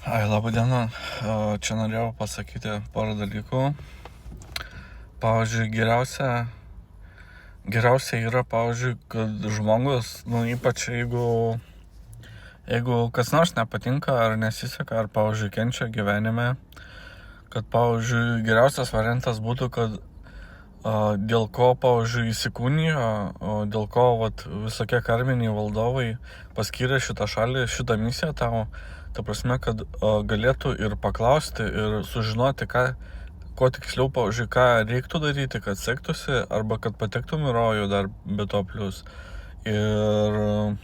Labą dieną. Čia norėjau pasakyti porą dalykų. Pavyzdžiui, geriausia yra, kad žmogus, ypač jeigu kas nors nepatinka ar nesiseka, ar, kenčia gyvenime, kad, geriausias variantas būtų, kad dėl ko, įsikūnijo, dėl ko visokie karminiai valdovai paskyrė šitą šalį, šitą misiją tau, ta prasme, kad galėtų ir paklausti, ir sužinoti, ko tiksliau, ką reiktų daryti, kad sektųsi, arba kad patektum į rojų dar be to plius. Ir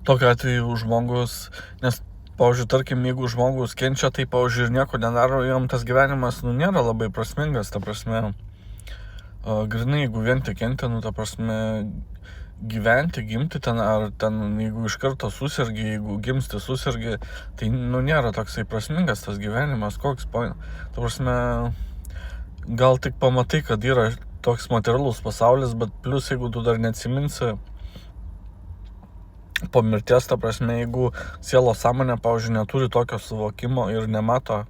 tokiu atveju žmogus, nes, tarkim, jeigu žmogus kenčia, tai, ir nieko nedaro, jam tas gyvenimas, nėra labai prasmingas, ta prasme, grinai, jeigu vien tik kenti, ta prasme, gyventi, gimti ten, ar ten, jeigu iš karto susirgi, jeigu gimsti susirgi, tai, nėra toksai prasmingas tas gyvenimas, koks, ta prasme, gal tik pamatai, kad yra toks materialus pasaulis, bet plius, jeigu tu dar neatsiminsi po mirties, ta prasme, jeigu sielos sąmonė, neturi tokio suvokimo ir nemato,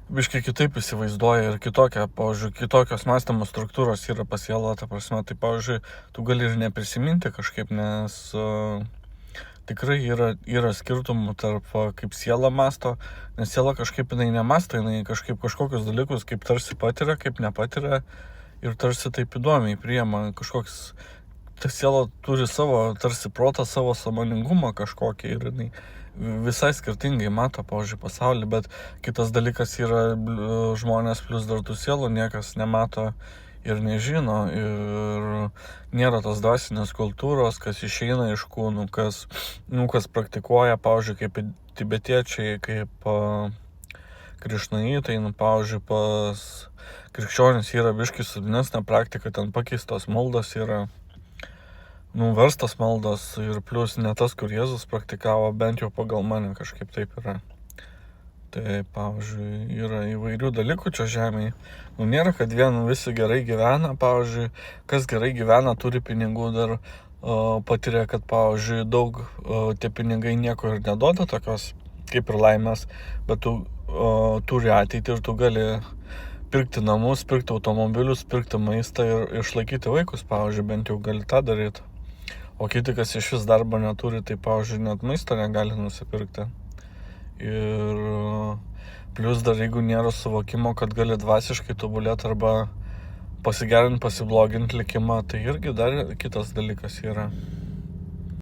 biškai kitaip įsivaizduoja ir kitokios mąstymo struktūros yra pas sielą, ta prasme, tai, tu gali ir neprisiminti kažkaip, nes tikrai yra skirtumų tarp kaip siela mąsto, nes siela kažkaip jinai nemąsto, jinai kažkokius dalykus kaip tarsi patiria, kaip nepatiria ir tarsi taip įdomiai priima ta siela turi savo tarsi protą, savo sąmoningumą kažkokį ir jinai visai skirtingai mato, pasaulį, bet kitas dalykas yra žmonės plus dar tų sielų niekas nemato ir nežino ir nėra tos dvasinės kultūros, kas išeina iš kūnų, kas praktikuoja, kaip tibetiečiai, kaip krišnaitai, pas krikščionis yra biškai sudnesnė praktika, ten pakeistos maldos yra, verstas maldos ir plius ne tas, kur Jėzus praktikavo, bent jau pagal mane kažkaip taip yra. Tai, yra įvairių dalykų čia žemėje. Nėra, kad visi gerai gyvena, kas gerai gyvena, turi pinigų, dar patiria, kad, daug tie pinigai nieko ir neduoda tokios kaip ir laimės, bet tu turi ateitį ir tu gali pirkti namus, pirkti automobilius, pirkti maistą ir išlaikyti vaikus, bent jau gali tą daryti. O kiti, kas iš vis darbo neturi, tai, net maisto negali nusipirkti. Ir plius dar, jeigu nėra suvokimo, kad gali dvasiškai tobulėti arba pasigerinti, pasibloginti likimą, tai irgi dar kitas dalykas yra.